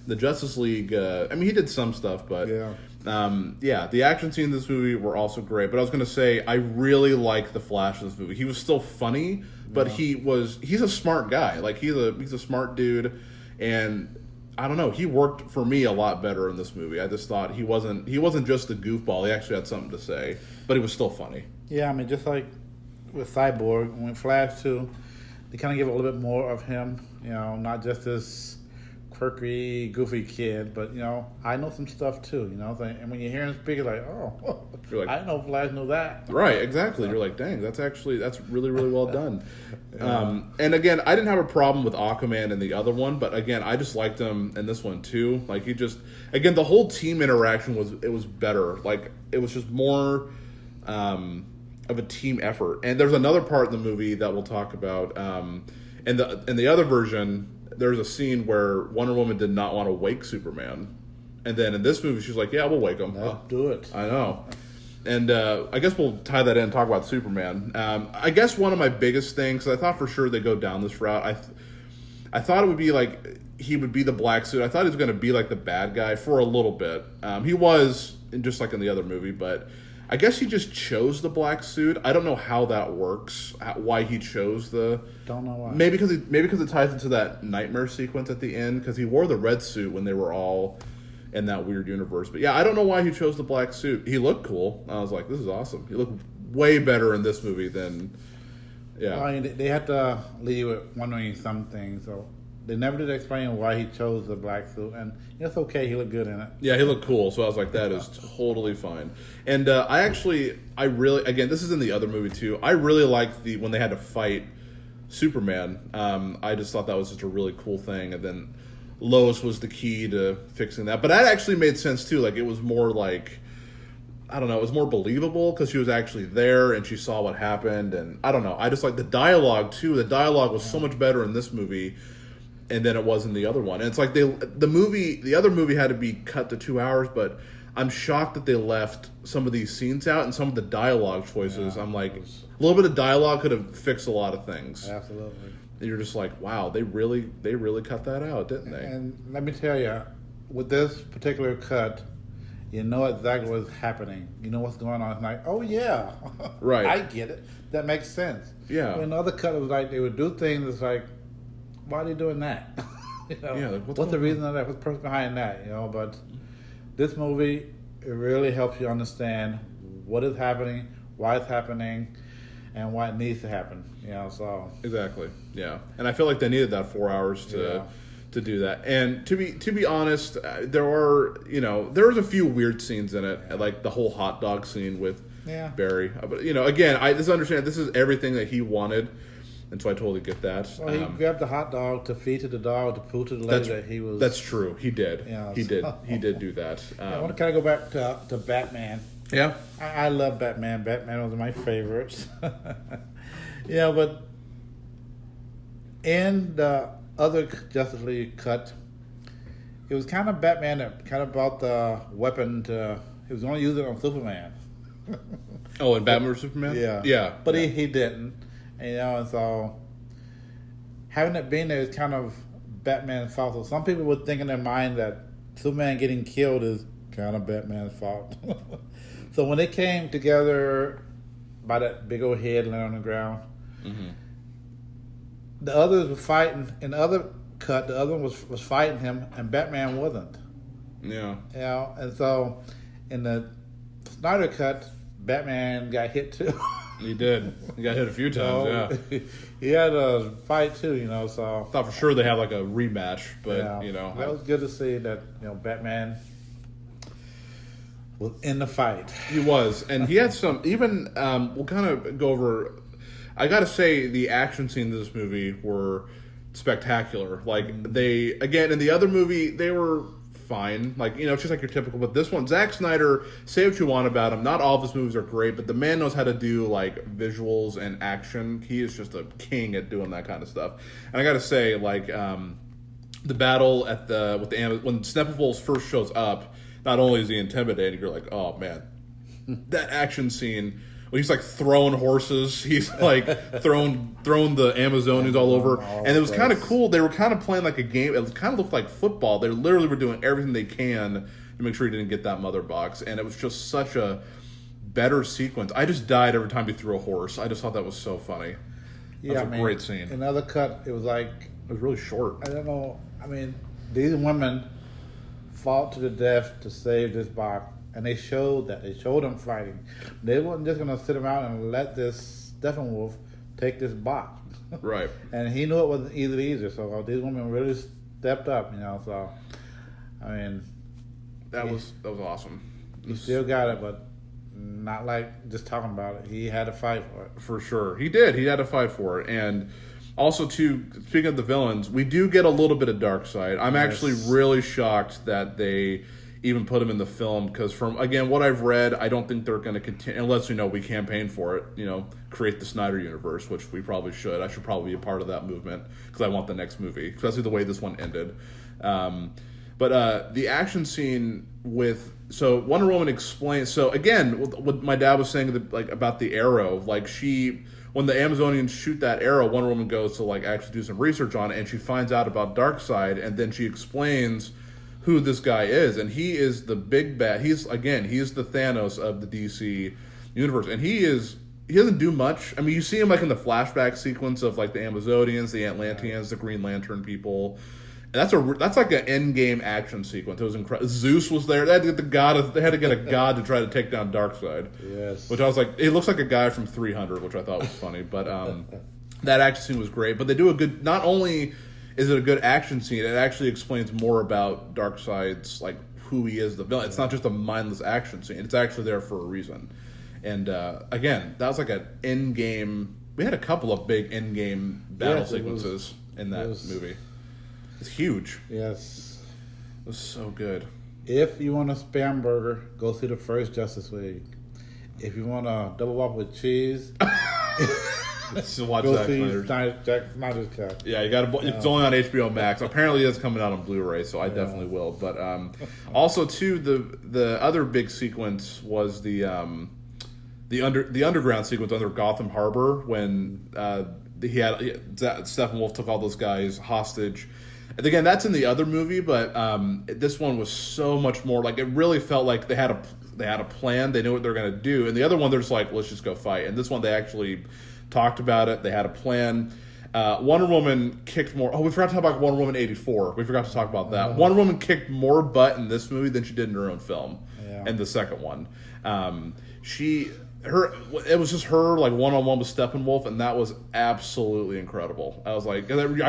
Justice League. I mean, he did some stuff, but the action scenes in this movie were also great. But I was going to say, I really like the Flash in this movie. He was still funny, but he's a smart guy. Like he's a smart dude, and I don't know. He worked for me a lot better in this movie. I just thought he wasn't just a goofball. He actually had something to say, but he was still funny. Yeah, I mean, just like with Cyborg, when Flash too, they kind of give a little bit more of him. You know, not just this quirky, goofy kid, but I know some stuff too. And when you hear him speak, like, oh, you're like, I didn't know Flash knew that. Right, exactly. You're like, dang, that's really, really well done. And again, I didn't have a problem with Aquaman in the other one, but again, I just liked him in this one too. Like again, the whole team interaction was better. Like it was just more of a team effort. And there's another part in the movie that we'll talk about. In the other version, there's a scene where Wonder Woman did not want to wake Superman. And then in this movie, she's like, yeah, we'll wake him. Let's do it. I know. And I guess we'll tie that in and talk about Superman. I guess one of my biggest things, because I thought for sure they'd go down this route, I thought it would be like he would be the black suit. I thought he was going to be like the bad guy for a little bit. He was, just like in the other movie, but I guess he just chose the black suit. I don't know how that works, why he chose the... Don't know why. Maybe because it ties into that nightmare sequence at the end, because he wore the red suit when they were all in that weird universe. But yeah, I don't know why he chose the black suit. He looked cool. I was like, this is awesome. He looked way better in this movie than... Yeah. Well, I mean, they had to leave it wondering some things, so... They never did explain why he chose the black suit, and it's okay. He looked good in it. Yeah, he looked cool, so I was like, that is totally fine. And I really, again, this is in the other movie too, I really liked when they had to fight Superman. I just thought that was just a really cool thing, and then Lois was the key to fixing that. But that actually made sense too. Like, it was more like, I don't know, it was more believable because she was actually there and she saw what happened, and I don't know. I just like the dialogue too. The dialogue was so much better in this movie and then it was in the other one. And it's like the other movie had to be cut to 2 hours, but I'm shocked that they left some of these scenes out and some of the dialogue choices. Yeah, I'm like, a little bit of dialogue could have fixed a lot of things. Absolutely. And you're just like, wow, they really cut that out, didn't they? And let me tell you, with this particular cut, you know exactly what's happening. You know what's going on. It's like, oh yeah, right. I get it. That makes sense. Yeah. But in the other cut, it was like they would do things. It's like, why are they doing that? Yeah, like, what's the reason of that? What's the purpose behind that? But this movie, it really helps you understand what is happening, why it's happening, and why it needs to happen. So exactly, yeah. And I feel like they needed that 4 hours to do that. And to be honest, there was a few weird scenes in it, like the whole hot dog scene with Barry. But again, I just understand this is everything that he wanted. And so I totally get that. Well, he grabbed the hot dog to feed to the dog to prove to the lady that he was... That's true. He did. He did do that. I want to kind of go back to Batman. Yeah. I love Batman. Batman was my favorites. But in the other Justice League cut, it was kind of Batman that kind of brought the weapon to... He was going to use it on Superman. Oh, in Batman vs. Superman? Yeah. Yeah. But he didn't. And so having it being there is kind of Batman's fault. So some people would think in their mind that Superman getting killed is kind of Batman's fault. So when they came together by that big old head laying on the ground, the others were fighting. In the other cut, the other one was fighting him, and Batman wasn't. Yeah. And so in the Snyder cut, Batman got hit too. He did. He got hit a few times, yeah. He had a fight too, so... Thought for sure they had like a rematch, but, That was good to see that, Batman was in the fight. He was. And he had some, even, we'll kind of go over... I gotta say, the action scenes in this movie were spectacular. Like, they, again, in the other movie, they were... fine, it's just like your typical. But this one, Zack Snyder, say what you want about him, not all of his movies are great, but the man knows how to do visuals and action. He is just a king at doing that kind of stuff. And I gotta say, the battle when Steppenwolf first shows up, not only is he intimidating, you're like, oh man, that action scene. Well, he's like throwing horses. He's like throwing the Amazonians all over, and it was kind of cool. They were kind of playing like a game. It kind of looked like football. They literally were doing everything they can to make sure he didn't get that mother box, and it was just such a better sequence. I just died every time he threw a horse. I just thought that was so funny. Yeah, that was a great scene. Another cut. It was like it was really short. I don't know. I mean, these women fought to the death to save this box. And they showed that. They showed them fighting. They weren't just going to sit around and let this Steppenwolf take this box. Right. And he knew it wasn't easy either. So these women really stepped up, So, I mean... That was awesome. He still got it, but not like just talking about it. He had to fight for it. For sure. He did. He had to fight for it. And also, too, speaking of the villains, we do get a little bit of Darkseid. I'm actually really shocked that they... even put him in the film, because from, again, what I've read, I don't think they're going to continue, unless, we campaign for it, create the Snyder Universe, which we probably should. I should probably be a part of that movement, because I want the next movie, especially the way this one ended. But the action scene with, so Wonder Woman explains, so again, what my dad was saying, about the arrow, when the Amazonians shoot that arrow, Wonder Woman goes to, actually do some research on it, and she finds out about Darkseid, and then she explains who this guy is, and he is the big bad. He's the Thanos of the DC universe, and he doesn't do much. I mean, you see him in the flashback sequence of the Amazonians, the Atlanteans, the Green Lantern people. And that's like an end game action sequence. It was incredible. Zeus was there. They had to get a god to try to take down Darkseid. Yes, which I was like, it looks like a guy from 300, which I thought was funny. But that action scene was great. But they do a good. Not only is it a good action scene, it actually explains more about Darkseid's, who he is, the villain. It's not just a mindless action scene. It's actually there for a reason. And, again, that was an end-game... We had a couple of big end-game battle sequences in that movie. It's huge. Yes. It was so good. If you want a spam burger, go see the first Justice League. If you want a double whopper with cheese... So watch Go Zack Snyder's cut. Yeah, you got to. It's only on HBO Max. Apparently, it's coming out on Blu-ray, so I definitely will. But also, too, the other big sequence was the underground sequence under Gotham Harbor when Steppenwolf took all those guys hostage. And again, that's in the other movie, but this one was so much more. It really felt like they had a plan. They knew what they were going to do. And the other one, they're just let's just go fight. And this one, they actually talked about it. They had a plan. Wonder Woman kicked more. Oh, we forgot to talk about Wonder Woman 84. We forgot to talk about that. Wonder Woman kicked more butt in this movie than she did in her own film. Yeah. And the second one, it was just her one-on-one with Steppenwolf, and that was absolutely incredible. I was I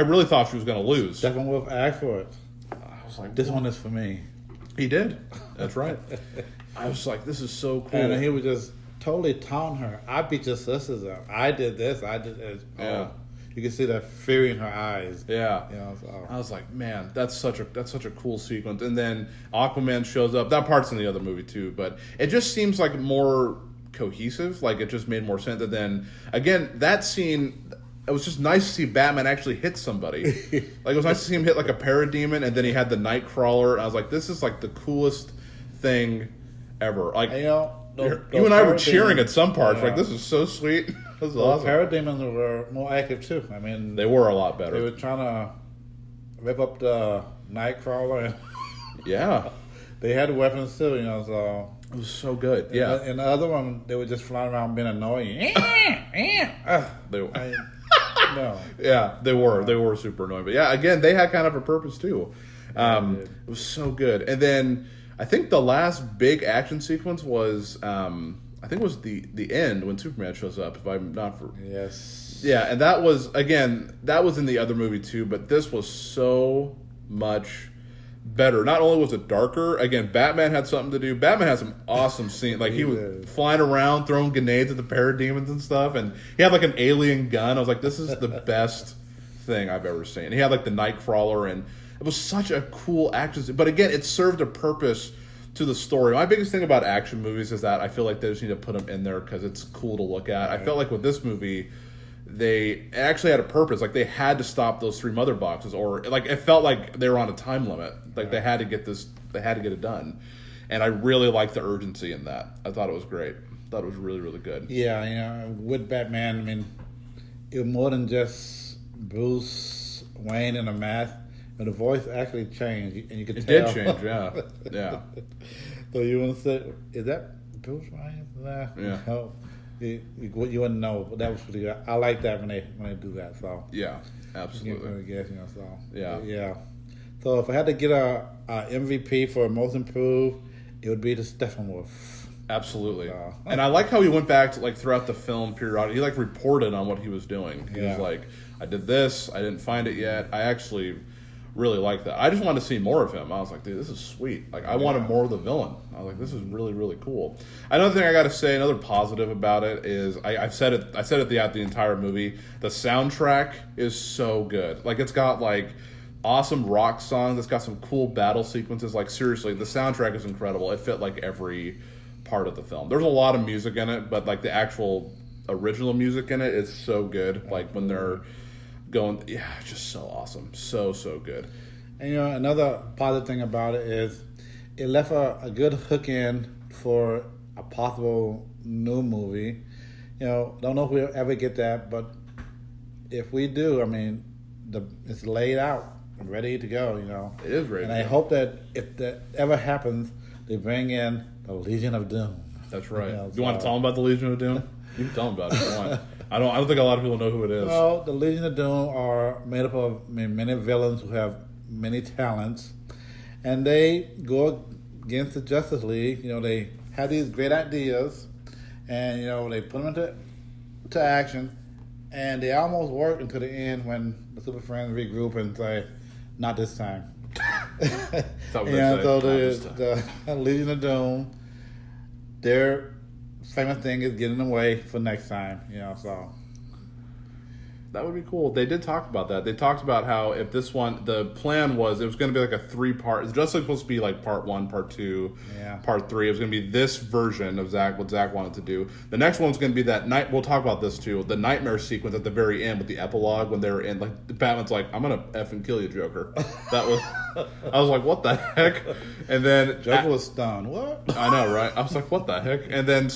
really thought she was going to lose. Steppenwolf asked for it. I was like, this one is for me. He did. That's right. I was like, this is so cool. And he was just totally taunt her. I beat your sisters up. I did this. I did this. Yeah. You can see that fear in her eyes. Yeah. So. I was like, man, that's such a cool sequence. And then Aquaman shows up. That part's in the other movie too, but it just seems more cohesive. It just made more sense. And then again, that scene, it was just nice to see Batman actually hit somebody. It was nice to see him hit a parademon, and then he had the Nightcrawler. And I was like, this is the coolest thing ever. You and I were cheering at some parts. Yeah. This is so sweet. This is awesome. Parademons were more active too. I mean, they were a lot better. They were trying to rip up the Nightcrawler. Yeah, they had the weapons too. So it was so good. Yeah, and the other one, they were just flying around being annoying. They were. Yeah, they were. They were super annoying. But yeah, again, they had kind of a purpose too. It was so good. And then I think the last big action sequence was, I think it was the end when Superman shows up. If I'm not for yes, yeah, and that was in the other movie too. But this was so much better. Not only was it darker, again, Batman had something to do. Batman had some awesome scenes. He was flying around, throwing grenades at the parademons and stuff, and he had an alien gun. I was like, this is the best thing I've ever seen. He had the Nightcrawler, and it was such a cool action scene. But again, it served a purpose to the story. My biggest thing about action movies is that I feel like they just need to put them in there because it's cool to look at. I felt like with this movie, they actually had a purpose. They had to stop those 3 mother boxes, or it felt like they were on a time limit. They had to get this. They had to get it done. And I really liked the urgency in that. I thought it was great. I thought it was really, really good. Yeah, with Batman, I mean, it was more than just Bruce Wayne in a mask. But the voice actually changed, and you could tell. It did change, yeah. So you want to say, is that Bruce Wayne? Nah. Yeah. No. You wouldn't know, but that was pretty good. I like that when they do that. So yeah, absolutely. Yeah. So if I had to get a MVP for most improved, it would be the Steppenwolf. Absolutely. And I like how he went back to throughout the film period. He reported on what he was doing. He was like, I did this. I didn't find it yet. I actually really like that. I just wanted to see more of him. I was like, dude, this is sweet. I wanted more of the villain. I was like, this is really, really cool. Another thing I got to say, another positive about it is I said it throughout the entire movie. The soundtrack is so good. It's got awesome rock songs. It's got some cool battle sequences. Seriously, the soundtrack is incredible. It fit every part of the film. There's a lot of music in it, but the actual original music in it is so good. When they're going, it's just so awesome, so good. And another positive thing about it is it left a good hook in for a possible new movie. Don't know if we'll ever get that, but if we do, I mean, it's laid out and ready to go. It is ready. And I hope that if that ever happens, they bring in the Legion of Doom. That's right. You want to tell them about the Legion of Doom? You can tell them about it if you want. I don't think a lot of people know who it is. Well, the Legion of Doom are made up of many villains who have many talents, and they go against the Justice League. They have these great ideas, and they put them into action, and they almost work until the end when the Super Friends regroup and say, "Not this time." So the Legion of Doom, their famous thing is getting away for next time, so. That would be cool. They did talk about that. They talked about how if this one, the plan was, it was going to be a 3-part, it's just supposed to be part 1, part 2, part 3. It was going to be this version of what Zack wanted to do. The next one's going to be that night, we'll talk about this too, the nightmare sequence at the very end with the epilogue when they were in, Batman's like, I'm going to effing kill you, Joker. That was, I was like, what the heck? And then Joker was stunned. What? I know, right? I was like, what the heck? And then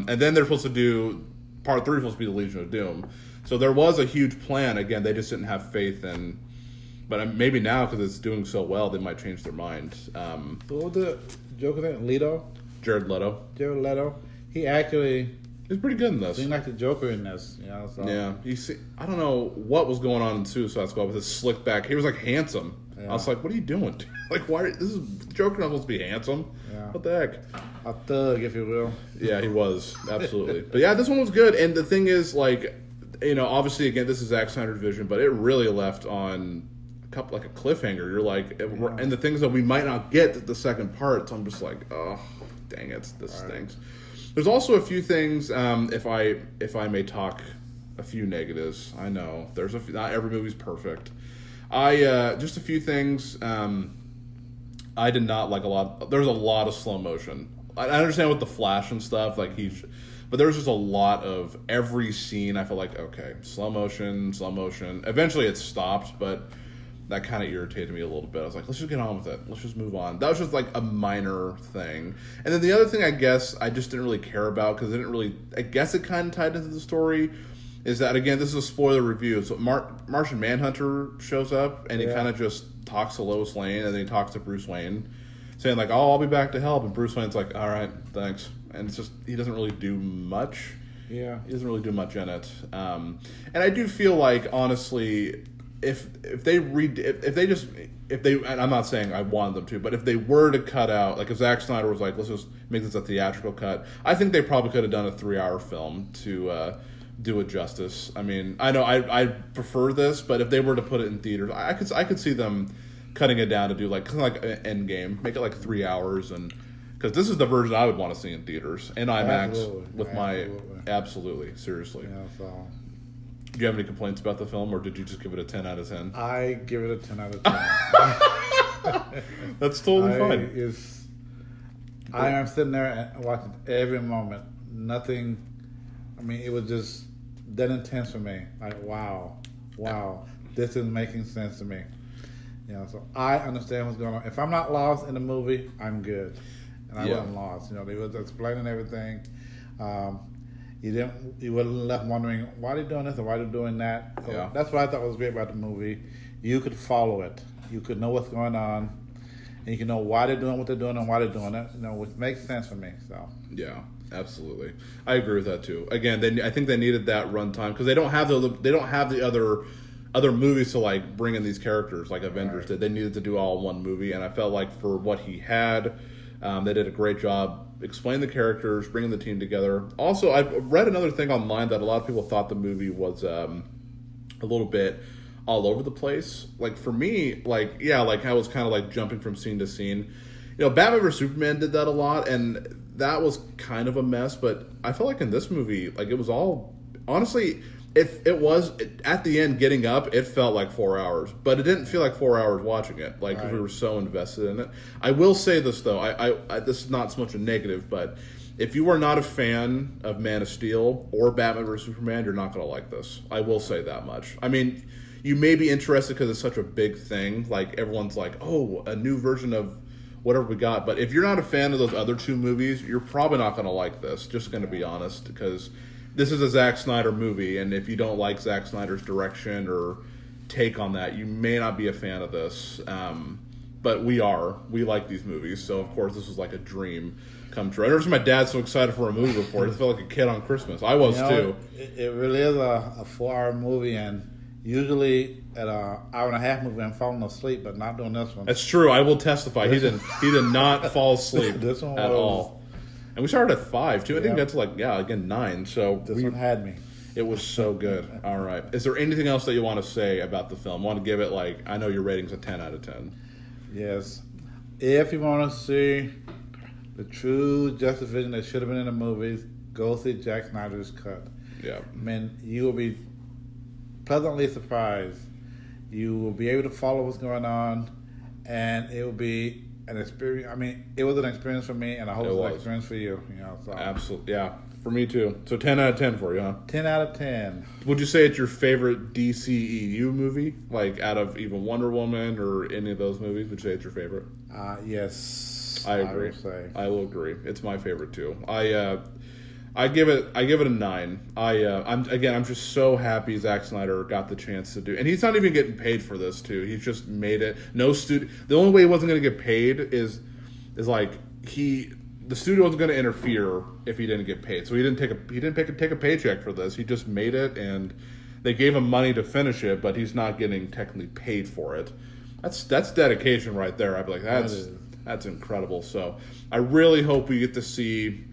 and then they're supposed to do, part 3 is supposed to be the Legion of Doom. So there was a huge plan. Again, they just didn't have faith in. But maybe now, because it's doing so well, they might change their mind. What was the Joker name? Jared Leto. He actually... He's pretty good in this. Seemed like the Joker in this. So. Yeah. I don't know what was going on in Suicide Squad with his slick back. He was handsome. Yeah. I was like, what are you doing? Why? This is Joker not supposed to be handsome. Yeah. What the heck? A thug, if you will. Yeah, he was. Absolutely. But yeah, this one was good. And the thing is, obviously, again, this is Zack Snyder's vision, but it really left on a cliffhanger. You're and the things that we might not get the second part, so I'm just oh, dang it, this stinks. There's also a few things, if I may talk, a few negatives. I know there's not every movie's perfect. Just a few things. I did not like a lot. There's a lot of slow motion. I understand with the Flash and stuff, but there was just a lot of every scene. I felt okay, slow motion. Eventually it stopped, but that kind of irritated me a little bit. I was like, let's just get on with it. Let's just move on. That was just a minor thing. And then the other thing I guess I just didn't really care about because I guess it kind of tied into the story, is that, again, this is a spoiler review. So Martian Manhunter shows up and he kind of just talks to Lois Lane and then he talks to Bruce Wayne saying I'll be back to help. And Bruce Wayne's like, all right, thanks. And it's just, he doesn't really do much. Yeah. He doesn't really do much in it. And I do feel honestly, if they, and I'm not saying I wanted them to, but if they were to cut out, if Zack Snyder was let's just make this a theatrical cut, I think they probably could have done a 3-hour film to do it justice. I mean, I know I prefer this, but if they were to put it in theaters, I could see them cutting it down to do kind of an Endgame, make it 3 hours, and because this is the version I would want to see in theaters in IMAX with absolutely, seriously. Yeah, so. Do you have any complaints about the film, or did you just give it a 10 out of 10? I give it a 10 out of 10. That's totally fine. I am sitting there and watching every moment. Nothing. I mean, it was just that intense for me. Wow, this is making sense to me. So I understand what's going on. If I'm not lost in the movie, I'm good. and I wasn't lost. They was explaining everything. You wasn't left wondering why they're doing this or why they're doing that. So that's what I thought was great about the movie. You could follow it. You could know what's going on, and you can know why they're doing what they're doing and why they're doing it. Which makes sense for me. So yeah, absolutely, I agree with that too. Again, I think they needed that runtime because they don't have the other movies to like bring in these characters like Avengers did. They needed to do all in one movie, and I felt like for what he had, they did a great job explaining the characters, bringing the team together. Also, I read another thing online that a lot of people thought the movie was a little bit all over the place. Like for me, like I was kind of like jumping from scene to scene. Batman vs Superman did that a lot, and that was kind of a mess. But I felt like in this movie, like it was all honestly. If it was at the end getting up, it felt like 4 hours, but it didn't feel like 4 hours watching it. Like we were so invested in it. I will say this though, I this is not so much a negative, but if you are not a fan of Man of Steel or Batman vs Superman, you're not going to like this. I will say that much. I mean, you may be interested because it's such a big thing. Like everyone's like, oh, a new version of whatever we got. But if you're not a fan of those other two movies, you're probably not going to like this. Just going to be honest, because this is a Zack Snyder movie, and if you don't like Zack Snyder's direction or take on that, you may not be a fan of this. But we like these movies, so of course this was like a dream come true. I never seen my dad so excited for a movie before. It felt like a kid on Christmas. I was too. It really is a 4-hour movie, and usually at an hour and a half movie I'm falling asleep, but not doing this one. That's true. I will testify. He did not fall asleep this one at all. And we started at 5 too. I think that's like 9. So this one had me. It was so good. All right. Is there anything else that you want to say about the film? Want to give it I know your rating's a 10 out of 10. Yes. If you want to see the true Justice Vision that should have been in the movies, go see Zack Snyder's cut. Yeah. I mean, you will be pleasantly surprised. You will be able to follow what's going on, and it will be an experience. I mean, it was an experience for me, and I hope it was an experience for you. So. Absolutely, yeah, for me too. So 10 out of 10 for you, huh? 10 out of 10. Would you say it's your favorite DCEU movie, like out of even Wonder Woman or any of those movies? Would you say it's your favorite? Yes, I agree. I will agree. It's my favorite too. I give it a 9. I'm just so happy Zack Snyder got the chance to do, and he's not even getting paid for this too. He's just made it. No studio. The only way he wasn't going to get paid is like the studio wasn't going to interfere if he didn't get paid. So he didn't take a paycheck for this. He just made it, and they gave him money to finish it, but he's not getting technically paid for it. That's dedication right there. I'd be like, that's incredible. So I really hope we get to see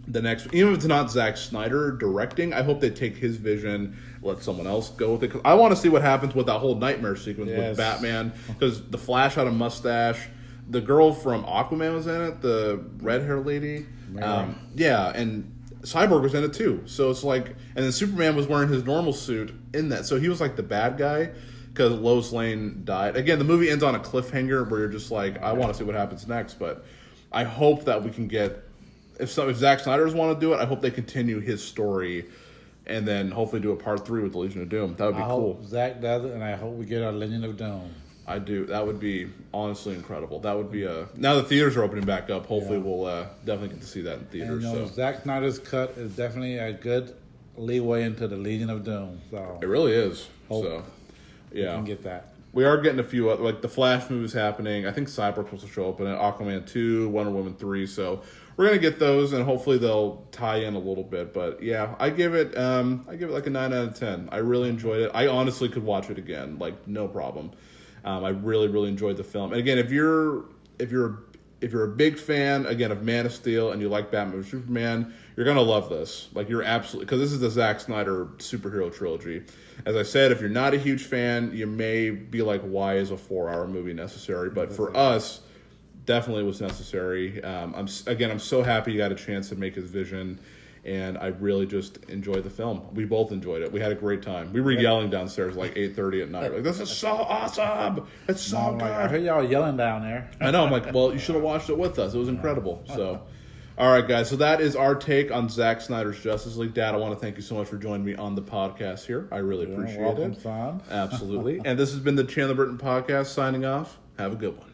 the next, even if it's not Zack Snyder directing, I hope they take his vision, let someone else go with it. Because I want to see what happens with that whole nightmare sequence with Batman. Because the Flash had a mustache. The girl from Aquaman was in it, the red hair lady. And Cyborg was in it too. So it's like, and then Superman was wearing his normal suit in that. So he was like the bad guy because Lois Lane died. Again, the movie ends on a cliffhanger where you're just like, I want to see what happens next. But I hope that we can get. If Zack Snyder's want to do it, I hope they continue his story, and then hopefully do a part 3 with the Legion of Doom. That would be cool. I hope Zack does it, and I hope we get our Legion of Doom. I do. That would be honestly incredible. That would be now the theaters are opening back up. Hopefully, we'll definitely get to see that in theaters. And, Zack Snyder's cut is definitely a good leeway into the Legion of Doom. So it really is. So we can get that. We are getting a few other, like the Flash movies happening. I think Cyborg supposed to show up in it. Aquaman 2, Wonder Woman 3. So we're gonna get those, and hopefully they'll tie in a little bit. But yeah, I give it like a 9 out of 10. I really enjoyed it. I honestly could watch it again, like no problem. I really, really enjoyed the film. And again, if you're a big fan again of Man of Steel and you like Batman vs Superman, you're gonna love this. Like you're absolutely, because this is the Zack Snyder superhero trilogy. As I said, if you're not a huge fan, you may be like, why is a 4-hour movie necessary? But for us, definitely was necessary. I'm so happy you got a chance to make his vision, and I really just enjoyed the film. We both enjoyed it. We had a great time. We were yelling downstairs like 8:30 at night. Like, this is so awesome! It's so good. I heard y'all yelling down there. I know. I'm like, well, you should have watched it with us. It was incredible. So, all right, guys. So that is our take on Zack Snyder's Justice League. Dad, I want to thank you so much for joining me on the podcast here. I really appreciate it. Son. Absolutely. And this has been the Chandler Burton Podcast signing off. Have a good one.